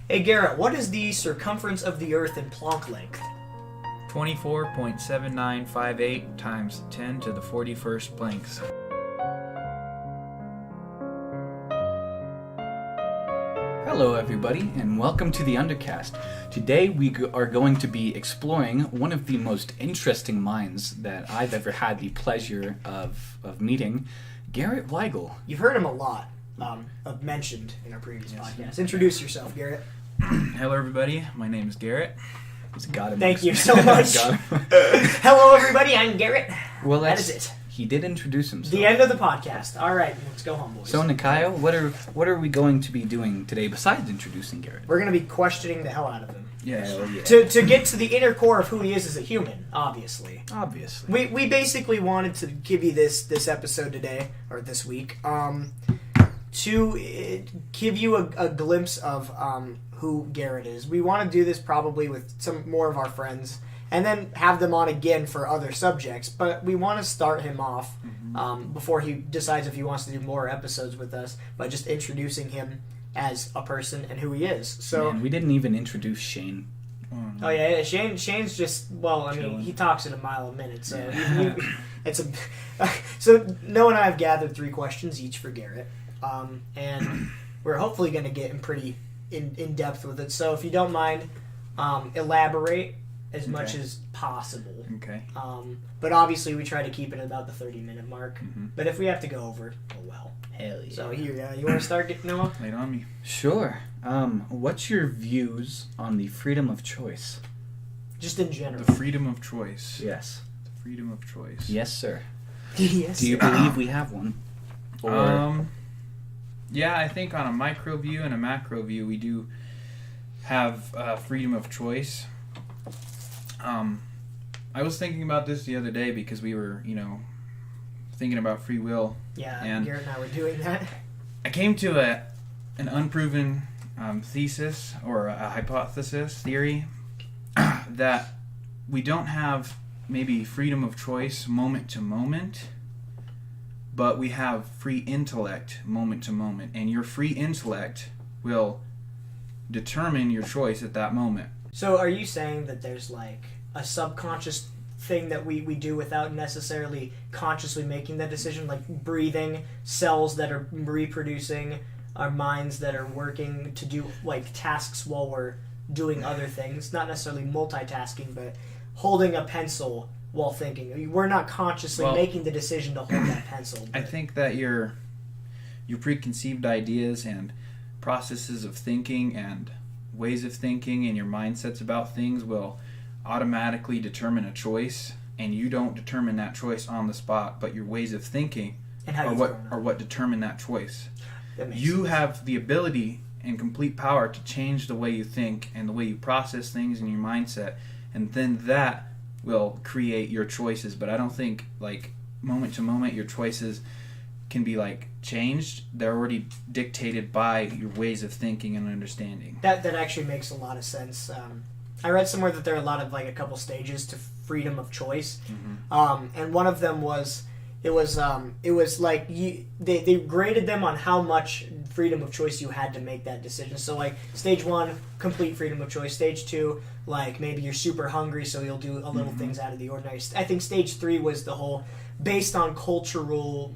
Hey Garrett, what is the circumference of the Earth in Planck length? 24.7958 times 10 to the 41st Plancks. Hello everybody, and welcome to the Undercast. Today we are going to be exploring one of the most interesting minds that I've ever had the pleasure of meeting, Garrett Weigel. You've heard him a lot, mentioned in our previous podcast. Introduce yourself, Garrett. Hello everybody, my name is Garrett. He's got him. Thank you so much. Hello everybody, I'm Garrett. Well, that is it. He did introduce himself. The end of the podcast. All right, let's go home, boys. So, Nikayo, what are we going to be doing today besides introducing Garrett? We're going to be questioning the hell out of him. Yes. To get to the inner core of who he is as a human, obviously. We basically wanted to give you this episode today, or this week, to give you a glimpse of who Garrett is. We want to do this probably with some more of our friends, and then have them on again for other subjects. But we want to start him off before he decides if he wants to do more episodes with us by just introducing him as a person and who he is. So Man, we didn't even introduce Shane. Oh yeah, Shane's just he talks at a mile a minute, so it's a so Noah and I have gathered 3 questions each for Garrett, and we're hopefully going to get pretty in depth with it. So if you don't mind, elaborate as much as possible. Okay. But obviously we try to keep it at about the 30-minute mark. Mm-hmm. But if we have to go over, oh well. Hell yeah. So you want to start, Noah? Lay it on me. Sure. What's your views on the freedom of choice? Just in general. The freedom of choice. Yes. The freedom of choice. Yes, sir. Yes. Do you believe we have one? Or Yeah, I think on a micro view and a macro view, we do have freedom of choice. I was thinking about this the other day because we were, thinking about free will. Yeah, and Garrett and I were doing that. I came to an unproven thesis or a hypothesis theory that we don't have maybe freedom of choice moment to moment, but we have free intellect moment to moment, and your free intellect will determine your choice at that moment. So are you saying that there's like a subconscious thing that we do without necessarily consciously making that decision, like breathing, cells that are reproducing, our minds that are working to do like tasks while we're doing other things, not necessarily multitasking, but holding a pencil while thinking? We're not consciously making the decision to hold that pencil. I think that your preconceived ideas and processes of thinking and ways of thinking and your mindsets about things will automatically determine a choice, and you don't determine that choice on the spot, but your ways of thinking are what determine that choice. You have the ability and complete power to change the way you think and the way you process things in your mindset, and then that will create your choices. But I don't think like moment to moment your choices can be like changed. They're already dictated by your ways of thinking and understanding. That actually makes a lot of sense. I read somewhere that there are a couple stages to freedom of choice, and one of them was it was like they graded them on how much freedom of choice you had to make that decision. So like stage 1, complete freedom of choice. Stage 2, like maybe you're super hungry, so you'll do a little things out of the ordinary. I think stage 3 was the whole based on cultural.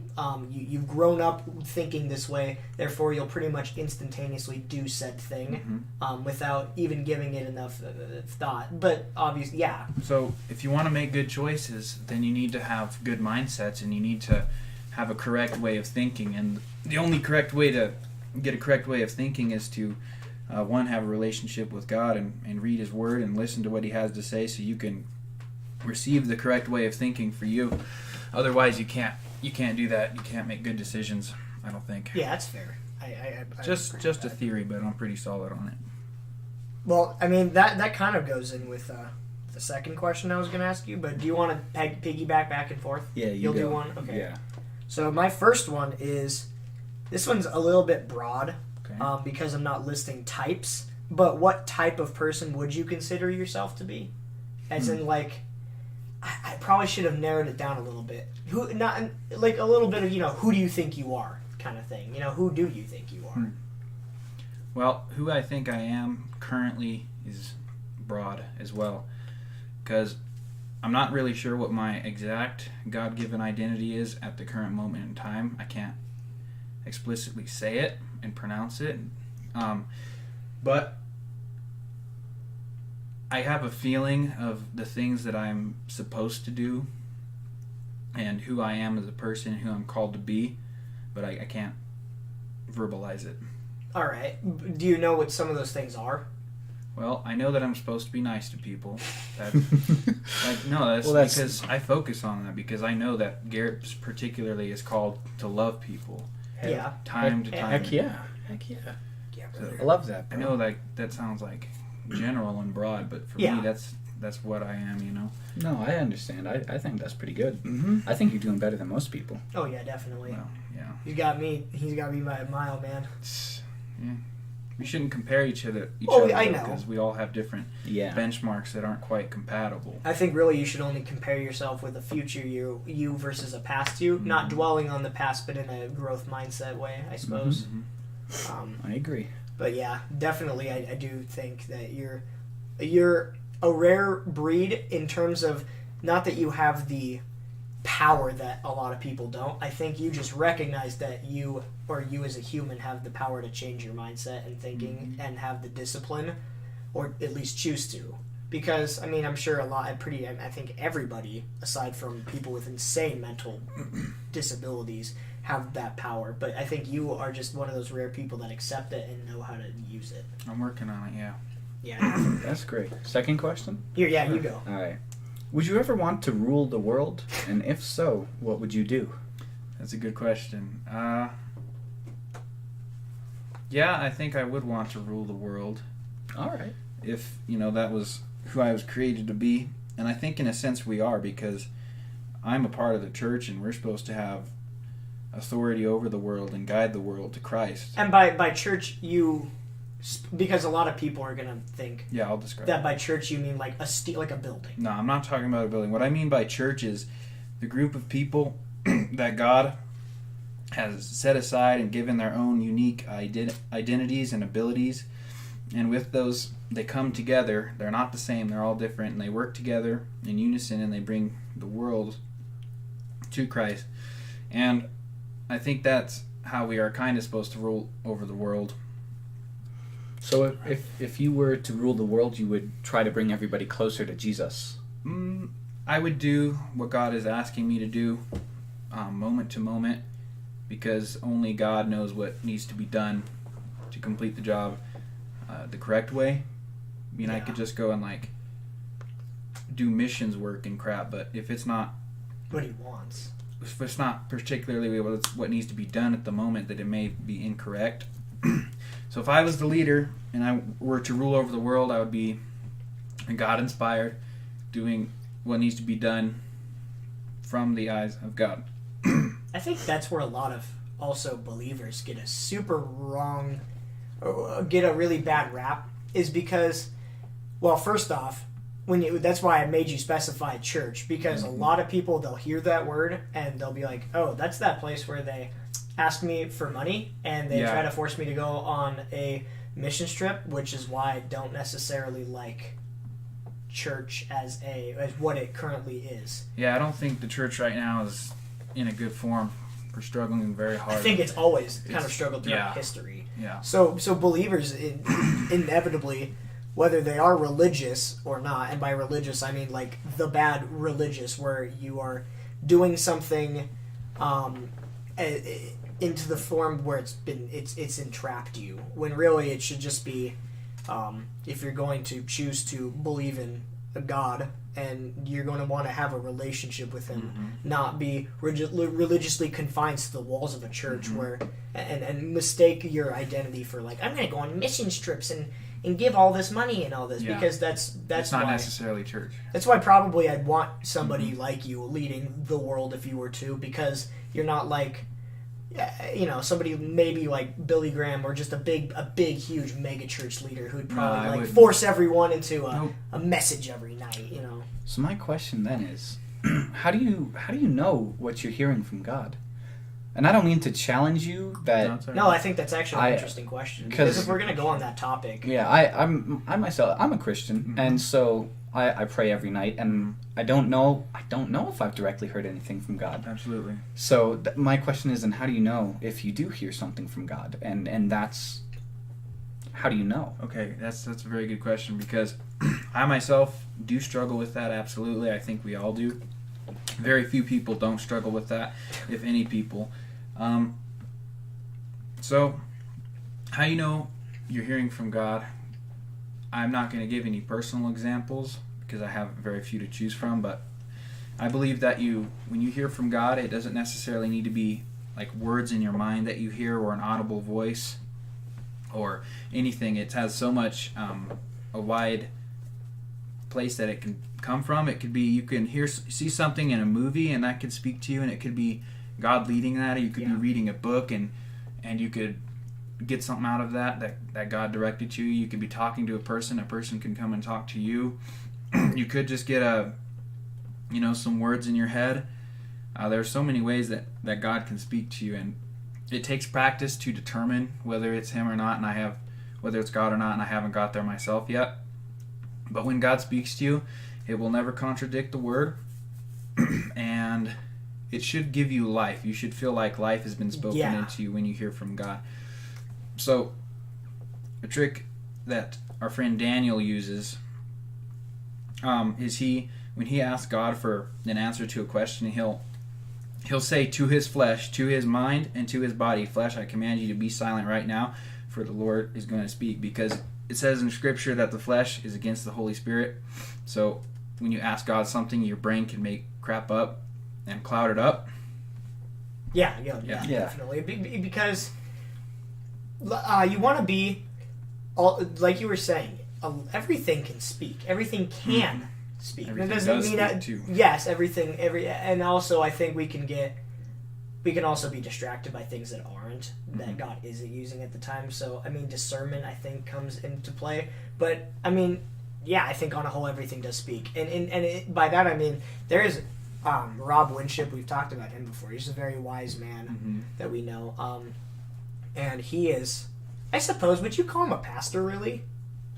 You've grown up thinking this way, therefore you'll pretty much instantaneously do said thing without even giving it enough thought. But obviously, yeah. So if you want to make good choices, then you need to have good mindsets, and you need to have a correct way of thinking. And the only correct way to get a correct way of thinking is to one, have a relationship with God and read His Word and listen to what He has to say, so you can receive the correct way of thinking for you. Otherwise, you can't do that. You can't make good decisions, I don't think. Yeah, that's fair. I just a theory, but I'm pretty solid on it. Well, I mean, that kind of goes in with the second question I was going to ask you, but do you want to piggyback back and forth? Yeah, You'll go. do one? Okay. Yeah. So my first one is, this one's a little bit broad, Okay. because I'm not listing types, but what type of person would you consider yourself to be? As in, like, I probably should have narrowed it down a little bit. Who, not like a little bit of, who do you think you are kind of thing. Who do you think you are? Well, who I think I am currently is broad as well, because I'm not really sure what my exact God-given identity is at the current moment in time. I can't explicitly say it and pronounce it, but I have a feeling of the things that I'm supposed to do and who I am as a person, who I'm called to be, but I can't verbalize it. All right. Do you know what some of those things are? Well, I know that I'm supposed to be nice to people. That's because I focus on that, because I know that Garrett particularly is called to love people. Yeah. Time to time. Heck yeah. Yeah, So, I love that, I bro. know that sounds like general and broad, but for me, that's what I am, you know? No, I understand. I think that's pretty good. Mm-hmm. I think you're doing better than most people. Oh, yeah, definitely. Well, yeah. He's got me by a mile, man. Yeah. We shouldn't compare each other I know. because we all have different benchmarks that aren't quite compatible. I think really you should only compare yourself with a future you versus a past you, not dwelling on the past, but in a growth mindset way, I suppose. I agree. But yeah, definitely, I do think that you're a rare breed in terms of, not that you have the power that a lot of people don't. I think you just recognize that you as a human have the power to change your mindset and thinking and have the discipline, or at least choose to. Because, I mean, I'm sure I think everybody, aside from people with insane mental disabilities, have that power. But I think you are just one of those rare people that accept it and know how to use it. I'm working on it, yeah. Yeah. That's great. Second question? You go. All right. Would you ever want to rule the world? And if so, what would you do? That's a good question. Yeah, I think I would want to rule the world. All right. If, that was who I was created to be. And I think in a sense we are, because I'm a part of the church and we're supposed to have authority over the world and guide the world to Christ. And by church, because a lot of people are going to think I'll describe that by church you mean like like a building. No, I'm not talking about a building. What I mean by church is the group of people that God has set aside and given their own unique identities and abilities. And with those, they come together. They're not the same. They're all different. And they work together in unison, and they bring the world to Christ. And I think that's how we are kind of supposed to rule over the world. So if you were to rule the world, you would try to bring everybody closer to Jesus? I would do what God is asking me to do moment to moment, because only God knows what needs to be done to complete the job the correct way. I mean, I could just go and do missions work and crap, but if it's not what he wants, if it's not particularly what needs to be done at the moment, that it may be incorrect. So if I was the leader and I were to rule over the world, I would be God-inspired, doing what needs to be done from the eyes of God. I think that's where a lot of also believers get a really bad rap, is because, well, first off, that's why I made you specify church, because a lot of people, they'll hear that word and they'll be like, oh, that's that place where they ask me for money and they try to force me to go on a mission trip, which is why I don't necessarily like church as what it currently is. Yeah, I don't think the church right now is in a good form. We're struggling very hard. I think it's always kind of struggled throughout history. Yeah. So believers inevitably, whether they are religious or not, and by religious I mean like the bad religious, where you are doing something into the form where it's entrapped you, when really it should just be, if you're going to choose to believe in a God and you're going to want to have a relationship with him, not be religiously confined to the walls of a church where and mistake your identity for like, I'm going to go on mission trips and give all this money and all this, because that's not why, necessarily church. That's why probably I'd want somebody like you leading the world if you were to, because you're not like, somebody maybe like Billy Graham, or just a big huge mega church leader who'd probably force everyone into a message every night. So my question then is, how do you know what you're hearing from God? And I don't mean to challenge you, but No, it's all No, right. I think that's actually an interesting question. 'cause- Because if we're going to go on that topic. yeah, I myself, I'm a Christian, and so I pray every night, and I don't know if I've directly heard anything from God. Absolutely. So my question is, and how do you know if you do hear something from God? And that's, how do you know? Okay, that's a very good question, because I myself do struggle with that. Absolutely, I think we all do. Very few people don't struggle with that, if any people. So, how you know you're hearing from God? I'm not going to give any personal examples because I have very few to choose from, but I believe that when you hear from God, it doesn't necessarily need to be like words in your mind that you hear or an audible voice or anything. It has so much a wide place that it can come from. It could be, you can see something in a movie and that could speak to you, and it could be God leading that, or you could be reading a book and you could get something out of that God directed to you. You could be talking to a person can come and talk to you. You could just get some words in your head. There are so many ways that God can speak to you, and it takes practice to determine whether it's Him or not, and whether it's God or not, and I haven't got there myself yet. But when God speaks to you, it will never contradict the Word, and it should give you life. You should feel like life has been spoken into you when you hear from God. So, a trick that our friend Daniel uses is when he asks God for an answer to a question, he'll say to his flesh, to his mind, and to his body, "Flesh, I command you to be silent right now, for the Lord is going to speak." Because it says in Scripture that the flesh is against the Holy Spirit. So when you ask God something, your brain can make crap up and cloud it up. Yeah, definitely. Because you want to be, like you were saying, everything can speak. Everything can speak. Everything It doesn't does mean speak that. too. Yes, everything. And also I think we can also be distracted by things that aren't, that God isn't using at the time. So I mean, discernment I think comes into play. But I mean, I think on a whole everything does speak. And by that I mean there is Rob Winship. We've talked about him before. He's a very wise man that we know. And he is, I suppose, would you call him a pastor, really?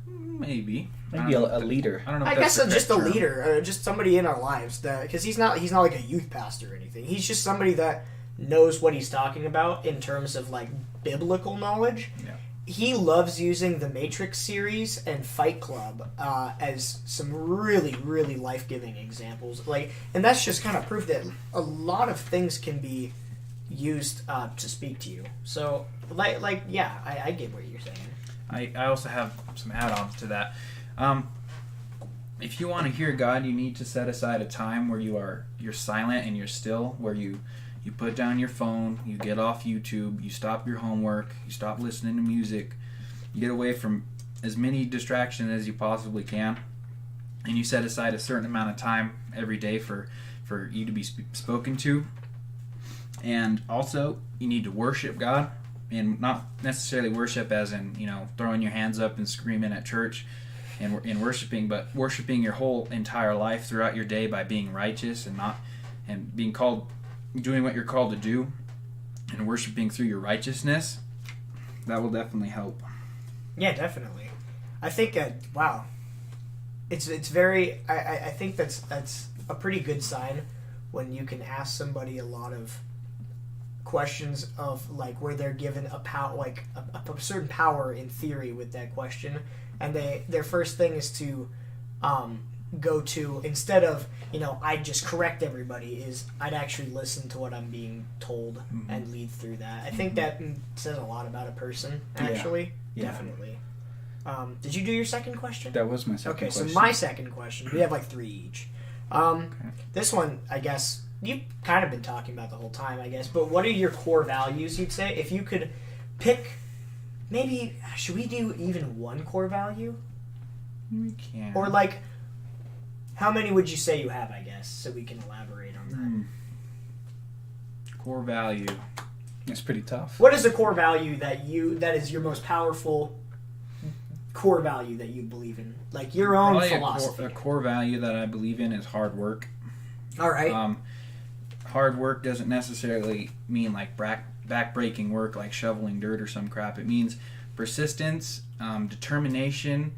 Maybe A leader. I don't know. I If guess that's just a correct term. leader, or just somebody in our lives. Because he's not like a youth pastor or anything. He's just somebody that knows what he's talking about in terms of like biblical knowledge. Yeah. He loves using the Matrix series and Fight Club as some really, really life-giving examples. And that's just kind of proof that a lot of things can be used to speak to you. So, I get what you're saying. I also have some add-ons to that. If you want to hear God, you need to set aside a time where you're silent and you're still, where you put down your phone, you get off YouTube, you stop your homework, you stop listening to music, you get away from as many distractions as you possibly can, and you set aside a certain amount of time every day for you to be spoken to. And also, you need to worship God, and not necessarily worship as in, throwing your hands up and screaming at church and worshiping, but worshiping your whole entire life throughout your day by being righteous and being called, doing what you're called to do, and worshiping through your righteousness. That will definitely help. Yeah, definitely. I think wow, it's very. I think that's a pretty good sign when you can ask somebody a lot of questions of where they're given a certain power in theory with that question, and their first thing is to go to, instead of I'd just correct everybody, is I'd actually listen to what I'm being told and lead through that. I think that says a lot about a person, actually. Yeah. Definitely. Did you do your second question? That was my second question. So my second question, we have 3 each. This one, I guess you've kind of been talking about the whole time, I guess, but what are your core values, you'd say? If you could pick, maybe, should we do even one core value? We can. Or how many would you say you have, I guess, so we can elaborate on that? Core value. It's pretty tough. What is the core value that is your most powerful core value that you believe in? Your own Probably philosophy. a core value that I believe in is hard work. All right. hard work doesn't necessarily mean like back-breaking work like shoveling dirt or some crap. It means persistence, determination,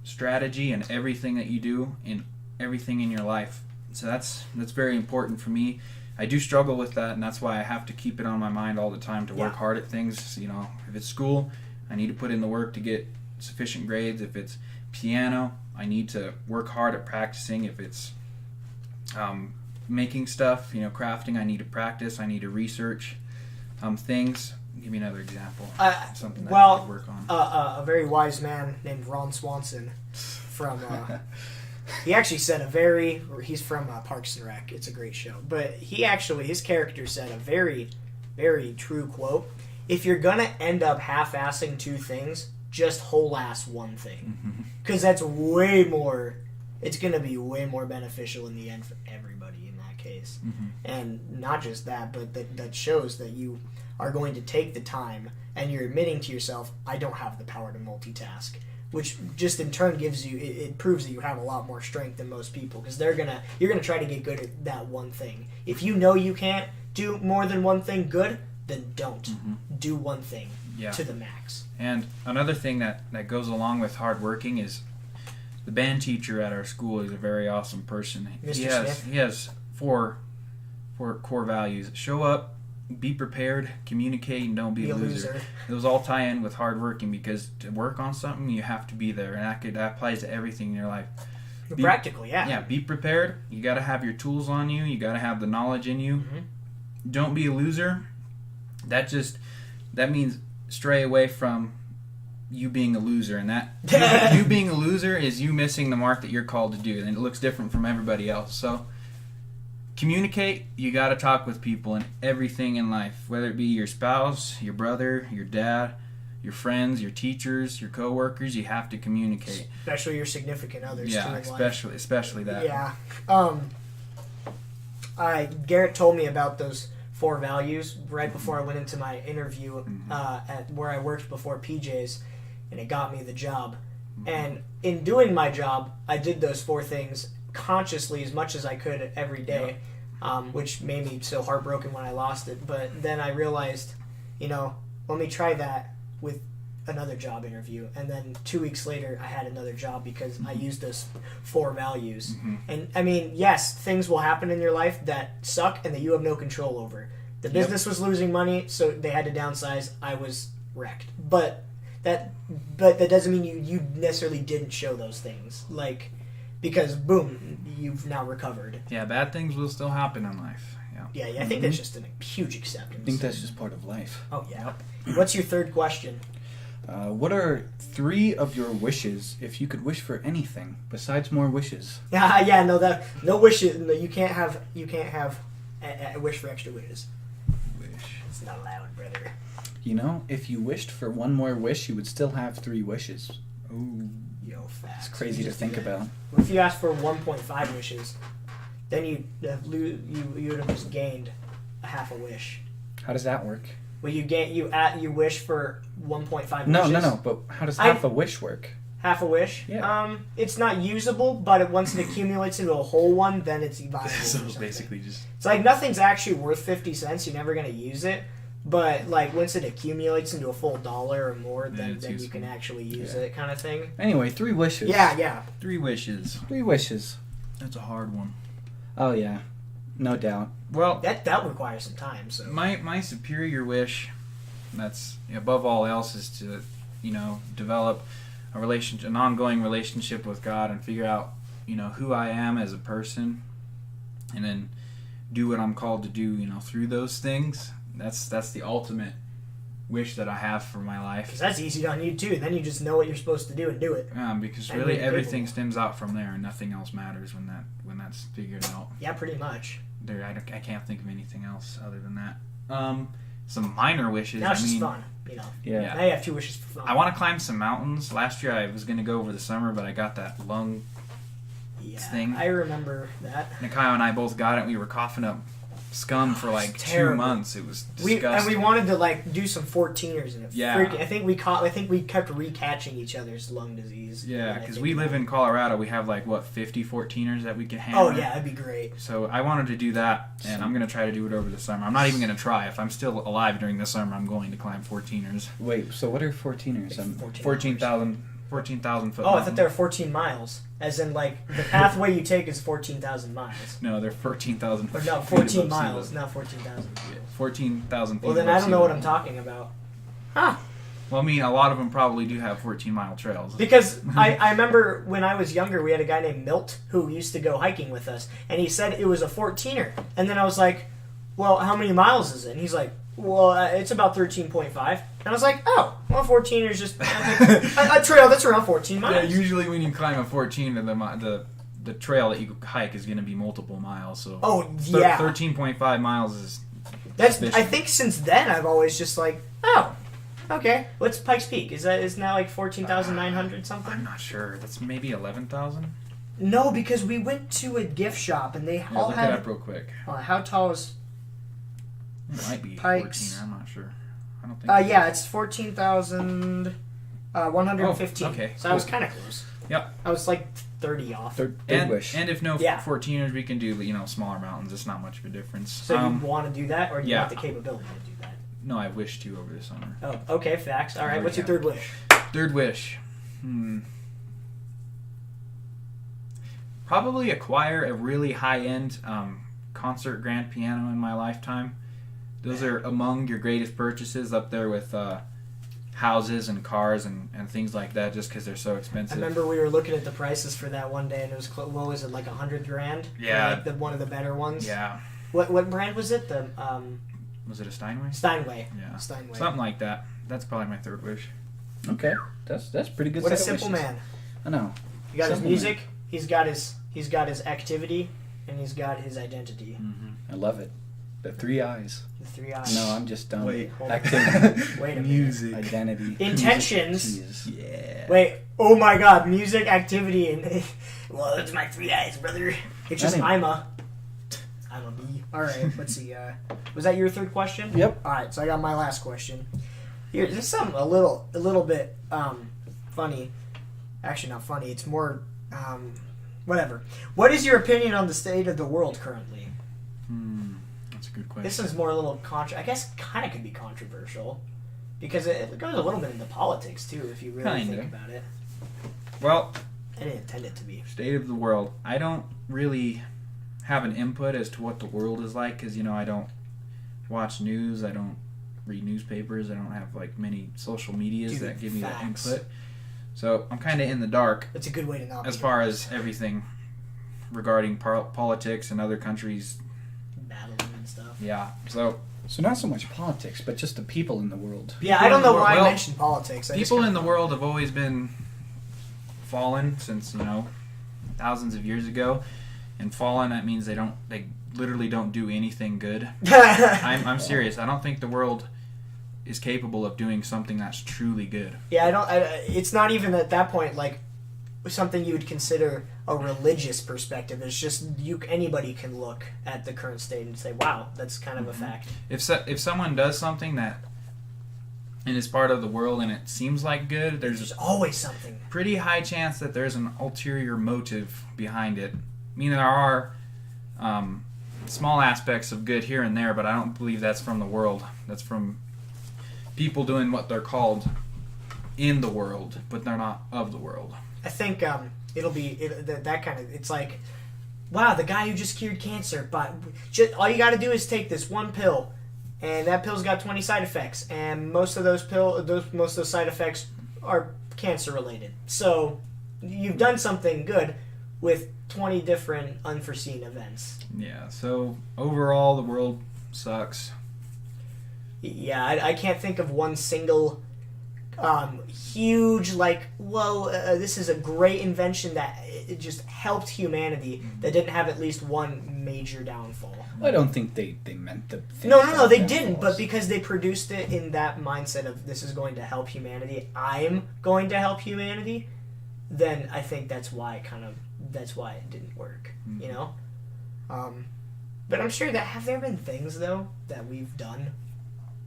strategy, and everything that you do in everything in your life. So that's very important for me. I do struggle with that, and that's why I have to keep it on my mind all the time to work hard at things. You know, if it's school, I need to put in the work to get sufficient grades. If it's piano, I need to work hard at practicing. If it's making stuff, you know, crafting, I need to practice. I need to research things. Give me another example. Something that I could work on. A very wise man named Ron Swanson from... he actually said he's from Parks and Rec. It's a great show. But his character said a very, very true quote. If you're going to end up half-assing two things, just whole-ass one thing. Because that's way more... It's going to be way more beneficial in the end for everybody in that case. And not just that, but that shows that you are going to take the time and you're admitting to yourself, I don't have the power to multitask. Which just in turn gives you, it proves that you have a lot more strength than most people, because you're gonna try to get good at that one thing. If you know you can't do more than one thing good, then don't do one thing to the max. And another thing that goes along with hard working is the band teacher at our school is a very awesome person. Mr. Smith? He has four core values: show up, be prepared, communicate, and don't be a loser. Those all tie in with hard working, because to work on something, you have to be there, and that applies to everything in your life. Practical, yeah. Yeah, be prepared. You got to have your tools on you. You got to have the knowledge in you. Don't be a loser. That means stray away from you being a loser, and that you being a loser is you missing the mark that you're called to do, and it looks different from everybody else. So communicate. You got to talk with people in everything in life, whether it be your spouse, your brother, your dad, your friends, your teachers, your coworkers. You have to communicate, especially your significant others. Yeah, too, especially that. Yeah. Garrett told me about those 4 values right before I went into my interview at where I worked before PJ's, and it got me the job. And in doing my job, I did those 4 things consciously as much as I could every day, which made me so heartbroken when I lost it. But then I realized, let me try that with another job interview. And then 2 weeks later, I had another job because I used those 4 values. And I mean, yes, things will happen in your life that suck and that you have no control over. The business was losing money, so they had to downsize. I was wrecked. But that doesn't mean you necessarily didn't show those things. Because boom, you've now recovered. Yeah, bad things will still happen in life. Yeah, I think that's just a huge acceptance. I think that's just part of life. Oh, yeah. What's your third question? What are 3 of your wishes if you could wish for anything besides more wishes? No wishes. No, you can't have a wish for extra wishes. It's not allowed, brother. If you wished for one more wish, you would still have 3 wishes. Ooh. Yo, facts. It's crazy to think about. What if you asked for 1.5 wishes? Then you would have just gained a half a wish. How does that work? Well, you wish for 1.5 wishes. No. But how does half a wish work? Half a wish? Yeah. It's not usable, but once it accumulates into a whole one, then it's viable. So basically just... It's like nothing's actually worth 50 cents. You're never going to use it. But once it accumulates into a full $1 or more, then you can actually use it, kind of thing. Anyway, 3 wishes. Yeah. 3 wishes. 3 wishes. That's a hard one. Oh yeah, no doubt. Well, that requires some time. So my superior wish, that's above all else, is to develop an ongoing relationship with God and figure out who I am as a person, and then do what I'm called to do through those things. That's the ultimate wish that I have for my life. Because that's easy on you too. Then you just know what you're supposed to do and do it. Because really everything stems out from there, and nothing else matters when that's figured out. Yeah, pretty much. I can't think of anything else other than that. Some minor wishes. Now it's just fun, Yeah. Now you have 2 wishes for fun. I want to climb some mountains. Last year I was going to go over the summer, but I got that lung thing. I remember that. Nakayo and I both got it. We were coughing up scum for like 2 terrible. months. It was disgusting. And we wanted to like do some 14ers and it Yeah. I think we kept recatching each other's lung disease. Yeah, because we live in Colorado. We have like, 50 14ers that we can hammer. Oh yeah, that'd be great. So I wanted to do that, and I'm going to try to do it over the summer. I'm not even going to try. If I'm still alive during the summer, I'm going to climb 14ers. Wait, so what are 14ers? 14,000 foot. Oh, I thought they were 14 miles. As in, like, the pathway you take is 14,000 miles. No, they're 14,000 Or no, 14 miles, not 14,000. 14,000 feet. Well, then I don't know what I'm talking about. Huh. Well, I mean, a lot of them probably do have 14-mile trails. Because I remember when I was younger, we had a guy named Milt who used to go hiking with us, and he said it was a 14er. And then I was like, well, how many miles is it? And he's like, well, it's about 13.5. And I was like, oh, well, 14 is just a trail that's around 14 miles. Yeah, usually when you climb a 14, the trail that you hike is going to be multiple miles. So Oh, yeah. 13.5 miles is That's. sufficient. I think since then I've always just like, oh, okay. What's Pikes Peak? Is now like 14,900 something? I'm not sure. That's maybe 11,000. No, because we went to a gift shop and they Yeah, all look had. it up real quick. How tall is? It might be Pikes. 14. I'm not sure. I don't think. Yeah, it's 14,115. Oh, okay, So I was cool. kind of close. Yep. I was like 30 off. Third And, wish. and if no Yeah. 14ers, we can do smaller mountains. It's not much of a difference. So you want to do that, or do you yeah. have the capability to do that? No, I wish to over the summer. Oh, okay, facts. All right, Oh, what's your yeah. third wish? Third wish. Probably acquire a really high-end concert grand piano in my lifetime. Those are among your greatest purchases, up there with houses and cars and things like that, just because they're so I expensive. remember we were looking at the prices for that one day, and it was what was it, like $100,000? Yeah. Like one of the better ones. Yeah. What brand was it? The Was it a Steinway? Steinway. Yeah. Steinway. Something like that. That's probably my third wish. Okay, that's pretty good. What a set of simple wishes. man. I know. He got his Simple music. He's got his activity, and he's got his identity. I love it. The 3 eyes. The 3 eyes. No, I'm just dumb. Wait. Hold on. Activity, Wait a minute. Music. identity, Intentions. Jeez. Yeah. Wait. Oh my God. Music, activity, and well, that's my 3 eyes, brother. It's just Anyway. I'm a bee. All right. Let's see. Was that your third question? Yep. All right. So I got my last question. Here, this is something a little bit funny. Actually, not funny. It's more whatever. What is your opinion on the state of the world currently? That's a good question. This is more a little I guess kind of could be controversial because it goes a little bit into politics too if you really Kinda. think about it. Well, I didn't intend it to be. state of the world. I don't really have an input as to what the world is like because I don't watch news. I don't read newspapers. I don't have like many social medias Dude, that give me that facts. input. So I'm kind of in the dark It's a good way to not as be far as everything regarding politics and other countries. battling and stuff. Yeah. So So not so much politics, but just the people in the world. Yeah, I don't know why I Well, mentioned politics. I just people kinda- in the world have always been fallen since thousands of years ago, and fallen that means they literally don't do anything good. I'm serious. I don't think the world is capable of doing something that's truly good. Yeah, it's not even at that point like something you would consider a religious perspective. It's just anybody can look at the current state and say, "Wow, that's kind of a fact." If someone does something that and is part of the world and it seems like good, There's there's always something. a pretty high chance that there's an ulterior motive behind it. I mean, there are small aspects of good here and there, but I don't believe that's from the world. That's from people doing what they're called in the world, but they're not of the world. I think it'll be that kind of. It's like, wow, the guy who just cured cancer, but all you got to do is take this one pill, and that pill's got 20 side effects, and most of those side effects are cancer related. So you've done something good with 20 different unforeseen events. Yeah, so overall, the world sucks. Yeah, I can't think of one single huge, like, whoa, this is a great invention that it just helped humanity that didn't have at least one major downfall. I don't think they meant the thing. No, they didn't, but because they produced it in that mindset of this is going to help humanity, I'm going to help humanity, then I think that's why it didn't work, But I'm sure that have there been things though that we've done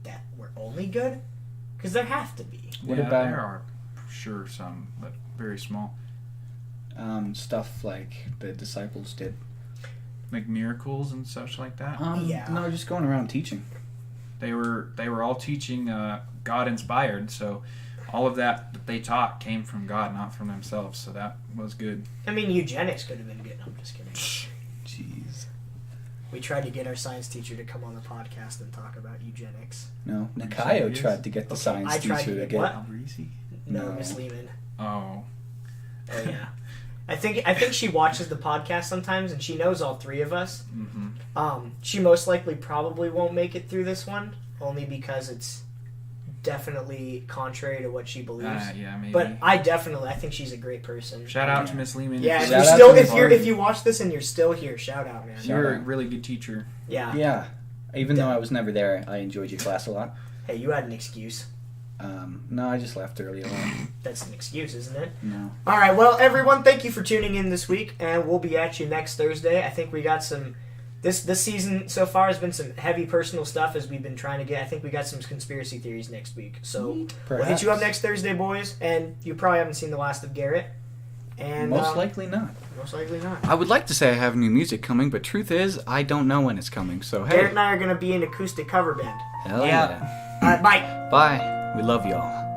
that were only good? Because there have to be. What Yeah, about- there are sure some, but very small. Stuff like the disciples did. Like miracles and such like that. Yeah. No, just going around teaching. They were all teaching God inspired, so all of that they taught came from God, not from themselves. So that was good. I mean, eugenics could have been good. I'm just kidding. Jeez. We tried to get our science teacher to come on the podcast and talk about eugenics. No, you Nakayo serious? tried to get the Okay, science I tried teacher to to get get. what? Albrisi? No, No. Miss Lehman. Oh. Oh yeah. I think she watches the podcast sometimes, and she knows all three of us. Mm-hmm. She most likely probably won't make it through this one, only because it's definitely contrary to what she believes. Yeah, maybe. But I think she's a great person. Shout out to Miss Lehman. Yeah, if Shout you're out still to Miss if you watch this and you're still here, shout out, man. You're a Shout out. really good teacher. Yeah. Yeah. Even though I was never there, I enjoyed your class a lot. Hey, you had an excuse. No, I just left early on. That's an excuse, isn't it? No. All right, well, everyone, thank you for tuning in this week, and we'll be at you next Thursday. I think we got some. This season so far has been some heavy personal stuff as we've been trying to get. I think we got some conspiracy theories next week. So we'll hit you up next Thursday, boys, and you probably haven't seen the last of Garrett. And Most likely not. Most likely not. I would like to say I have new music coming, but truth is, I don't know when it's coming. So hey, Garrett and I are going to be an acoustic cover band. hell Yeah. yeah. All right, bye. Bye. We love y'all.